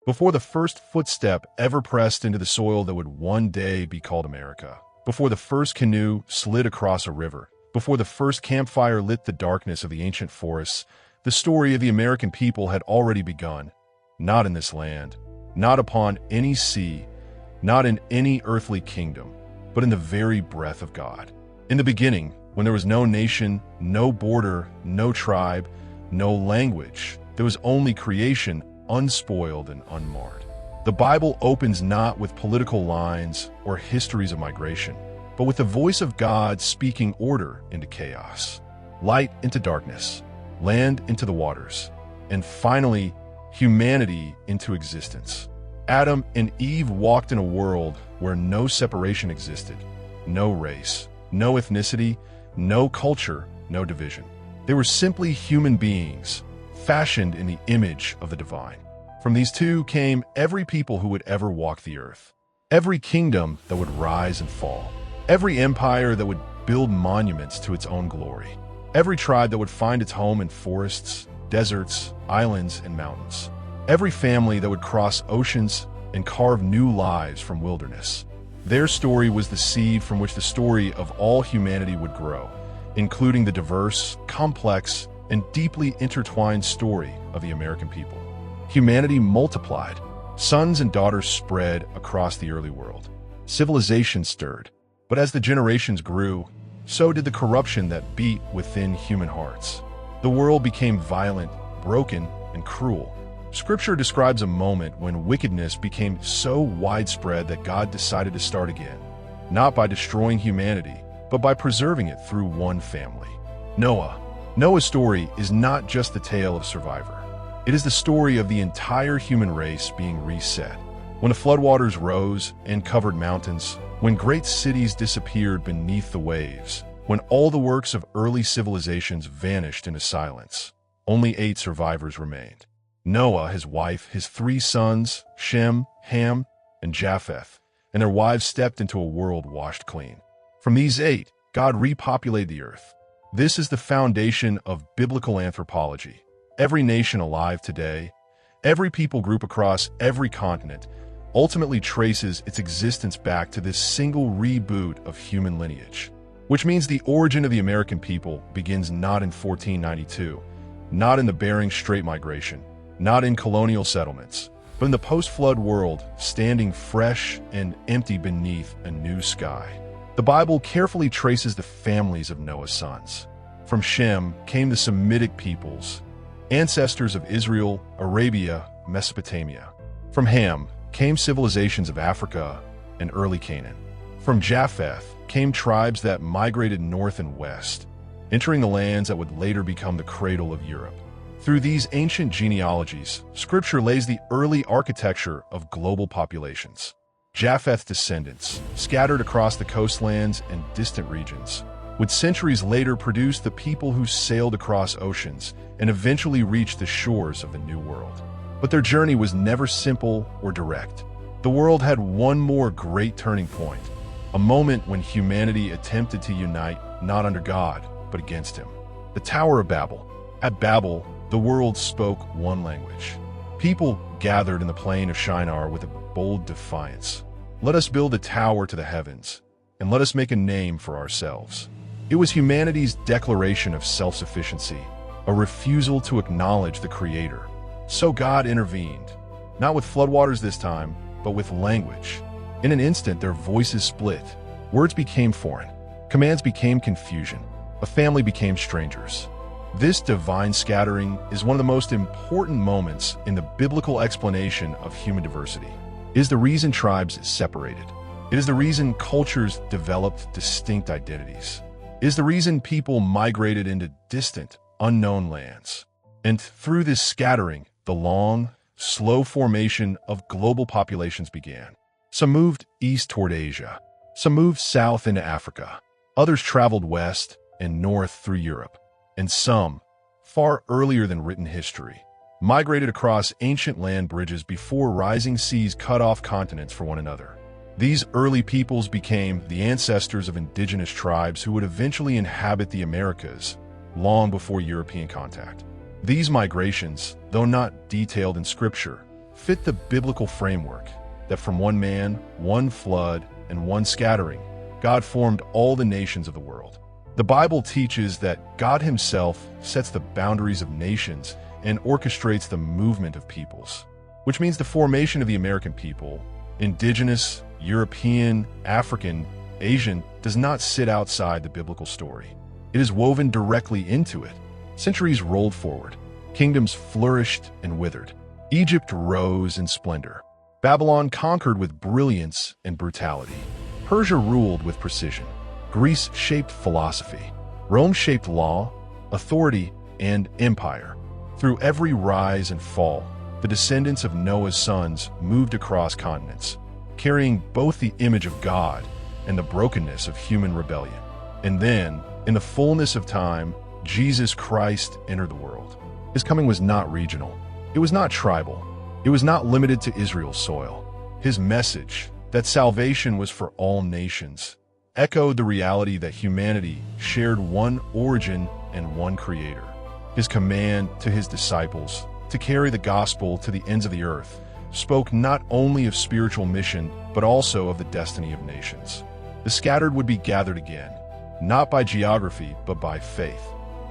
before the first footstep ever pressed into the soil that would one day be called America, before the first canoe slid across a river, before the first campfire lit the darkness of the ancient forests, the story of the American people had already begun. Not in this land, not upon any sea, not in any earthly kingdom, but in the very breath of God. In the beginning, when there was no nation, no border, no tribe, no language, there was only creation, unspoiled and unmarred. The Bible opens not with political lines or histories of migration, but with the voice of God speaking order into chaos, light into darkness, land into the waters, and finally, humanity into existence. Adam and Eve walked in a world where no separation existed, no race, no ethnicity, no culture, no division. They were simply human beings, fashioned in the image of the divine. From these two came every people who would ever walk the earth, every kingdom that would rise and fall, every empire that would build monuments to its own glory, every tribe that would find its home in forests, deserts, islands, and mountains, every family that would cross oceans and carve new lives from wilderness. Their story was the seed from which the story of all humanity would grow, including the diverse, complex, and deeply intertwined story of the American people. Humanity multiplied. Sons and daughters spread across the early world. Civilization stirred. But as the generations grew, so did the corruption that beat within human hearts. The world became violent, broken, and cruel. Scripture describes a moment when wickedness became so widespread that God decided to start again, not by destroying humanity, but by preserving it through one family. Noah. Noah's story is not just the tale of a survivor. It is the story of the entire human race being reset. When the floodwaters rose and covered mountains, when great cities disappeared beneath the waves, when all the works of early civilizations vanished into silence, only 8 survivors remained. Noah, his wife, his 3 sons, Shem, Ham, and Japheth, and their wives stepped into a world washed clean. From these 8, God repopulated the earth. This is the foundation of biblical anthropology. Every nation alive today, every people group across every continent, ultimately traces its existence back to this single reboot of human lineage. Which means the origin of the American people begins not in 1492, not in the Bering Strait migration, not in colonial settlements, but in the post-flood world, standing fresh and empty beneath a new sky. The Bible carefully traces the families of Noah's sons. From Shem came the Semitic peoples, ancestors of Israel, Arabia, Mesopotamia. From Ham came civilizations of Africa and early Canaan. From Japheth came tribes that migrated north and west, entering the lands that would later become the cradle of Europe. Through these ancient genealogies, Scripture lays the early architecture of global populations. Japheth's descendants, scattered across the coastlands and distant regions, would centuries later produce the people who sailed across oceans and eventually reached the shores of the New World. But their journey was never simple or direct. The world had one more great turning point, a moment when humanity attempted to unite not under God, but against him. The Tower of Babel. At Babel, the world spoke one language. People gathered in the plain of Shinar with a bold defiance. Let us build a tower to the heavens, and let us make a name for ourselves. It was humanity's declaration of self-sufficiency, a refusal to acknowledge the Creator. So God intervened, not with floodwaters this time, but with language. In an instant, their voices split. Words became foreign. Commands became confusion. A family became strangers. This divine scattering is one of the most important moments in the biblical explanation of human diversity. It is the reason tribes separated. It is the reason cultures developed distinct identities. It is the reason people migrated into distant, unknown lands. And through this scattering, the long, slow formation of global populations began. Some moved east toward Asia. Some moved south into Africa. Others traveled west and north through Europe. And some, far earlier than written history, migrated across ancient land bridges before rising seas cut off continents for one another. These early peoples became the ancestors of indigenous tribes who would eventually inhabit the Americas long before European contact. These migrations, though not detailed in Scripture, fit the biblical framework that from one man, one flood, and one scattering, God formed all the nations of the world. The Bible teaches that God himself sets the boundaries of nations and orchestrates the movement of peoples, which means the formation of the American people, indigenous, European, African, Asian, does not sit outside the biblical story. It is woven directly into it. Centuries rolled forward. Kingdoms flourished and withered. Egypt rose in splendor. Babylon conquered with brilliance and brutality. Persia ruled with precision. Greece shaped philosophy. Rome shaped law, authority, and empire. Through every rise and fall, the descendants of Noah's sons moved across continents, carrying both the image of God and the brokenness of human rebellion. And then, in the fullness of time, Jesus Christ entered the world. His coming was not regional. It was not tribal. It was not limited to Israel's soil. His message, that salvation was for all nations, echoed the reality that humanity shared one origin and one creator. His command to his disciples to carry the gospel to the ends of the earth spoke not only of spiritual mission, but also of the destiny of nations. The scattered would be gathered again, not by geography, but by faith.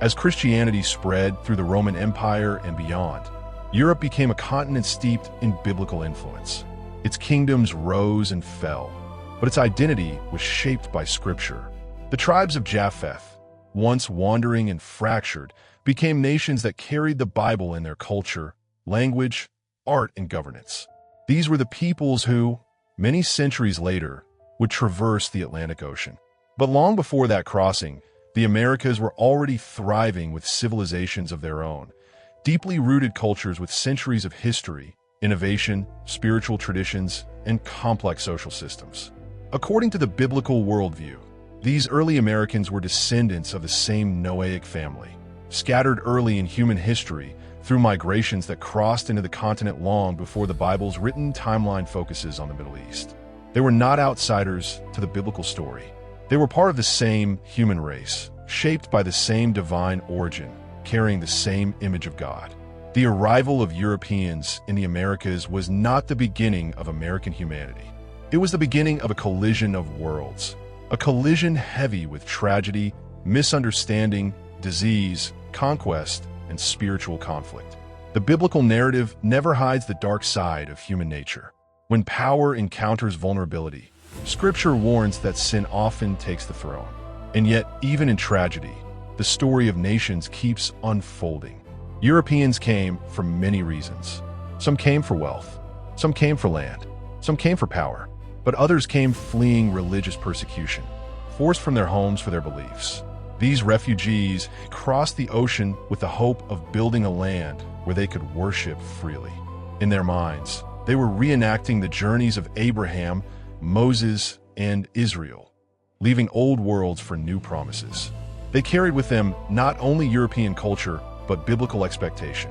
As Christianity spread through the Roman Empire and beyond, Europe became a continent steeped in biblical influence. Its kingdoms rose and fell, but its identity was shaped by Scripture. The tribes of Japheth, once wandering and fractured, became nations that carried the Bible in their culture, language, art, and governance. These were the peoples who, many centuries later, would traverse the Atlantic Ocean. But long before that crossing, the Americas were already thriving with civilizations of their own, deeply rooted cultures with centuries of history, innovation, spiritual traditions, and complex social systems. According to the biblical worldview, these early Americans were descendants of the same Noahic family, scattered early in human history through migrations that crossed into the continent long before the Bible's written timeline focuses on the Middle East. They were not outsiders to the biblical story. They were part of the same human race, shaped by the same divine origin, carrying the same image of God. The arrival of Europeans in the Americas was not the beginning of American humanity. It was the beginning of a collision of worlds, a collision heavy with tragedy, misunderstanding, disease, conquest, and spiritual conflict. The biblical narrative never hides the dark side of human nature. When power encounters vulnerability, Scripture warns that sin often takes the throne. And yet, even in tragedy, the story of nations keeps unfolding. Europeans came for many reasons. Some came for wealth, some came for land, some came for power, but others came fleeing religious persecution, forced from their homes for their beliefs. These refugees crossed the ocean with the hope of building a land where they could worship freely. In their minds, they were reenacting the journeys of Abraham, Moses, and Israel, leaving old worlds for new promises. They carried with them not only European culture, but biblical expectation.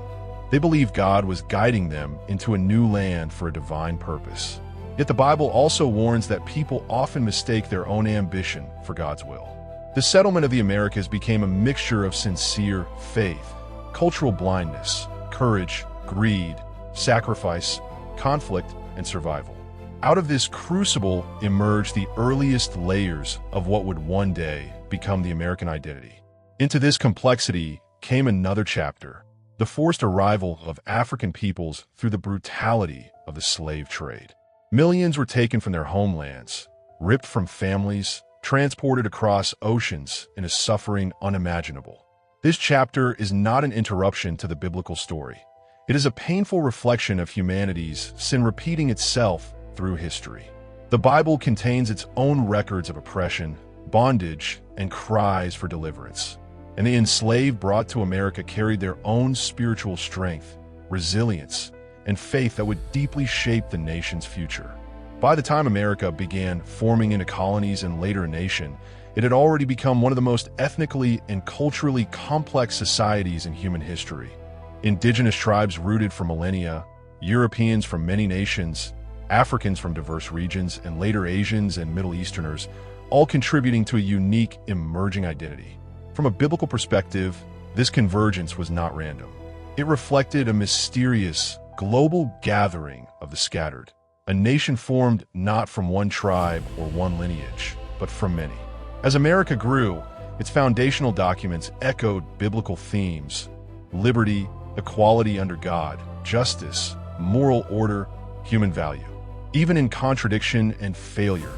They believed God was guiding them into a new land for a divine purpose. Yet the Bible also warns that people often mistake their own ambition for God's will. The settlement of the Americas became a mixture of sincere faith, cultural blindness, courage, greed, sacrifice, conflict, and survival. Out of this crucible emerged the earliest layers of what would one day become the American identity. Into this complexity came another chapter, the forced arrival of African peoples through the brutality of the slave trade. Millions were taken from their homelands, ripped from families, transported across oceans in a suffering unimaginable. This chapter is not an interruption to the biblical story. It is a painful reflection of humanity's sin repeating itself through history. The Bible contains its own records of oppression, bondage, and cries for deliverance. And the enslaved brought to America carried their own spiritual strength, resilience, and faith that would deeply shape the nation's future. By the time America began forming into colonies and later a nation, it had already become one of the most ethnically and culturally complex societies in human history. Indigenous tribes rooted for millennia, Europeans from many nations, Africans from diverse regions, and later Asians and Middle Easterners, all contributing to a unique, emerging identity. From a biblical perspective, this convergence was not random. It reflected a mysterious, global gathering of the scattered, a nation formed not from one tribe or one lineage, but from many. As America grew, its foundational documents echoed biblical themes: liberty, equality under God, justice, moral order, human value. Even in contradiction and failure,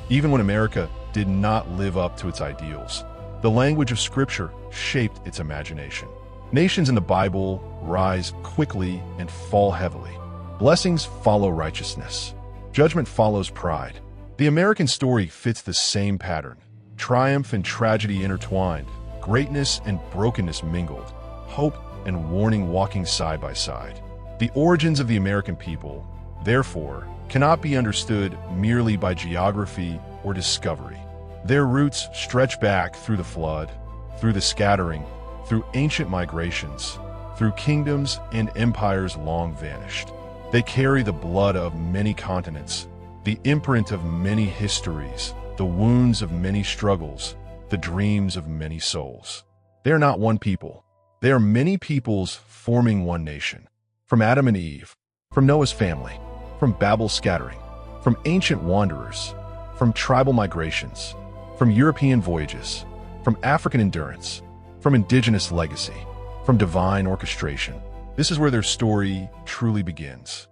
even when America did not live up to its ideals, the language of Scripture shaped its imagination. Nations in the Bible rise quickly and fall heavily. Blessings follow righteousness. Judgment follows pride. The American story fits the same pattern. Triumph and tragedy intertwined, greatness and brokenness mingled, hope and warning walking side by side. The origins of the American people, therefore, cannot be understood merely by geography or discovery. Their roots stretch back through the flood, through the scattering, through ancient migrations, through kingdoms and empires long vanished. They carry the blood of many continents, the imprint of many histories, the wounds of many struggles, the dreams of many souls. They are not one people. They are many peoples forming one nation. From Adam and Eve, from Noah's family, from Babel's scattering, from ancient wanderers, from tribal migrations, from European voyages, from African endurance, from indigenous legacy, from divine orchestration. This is where their story truly begins.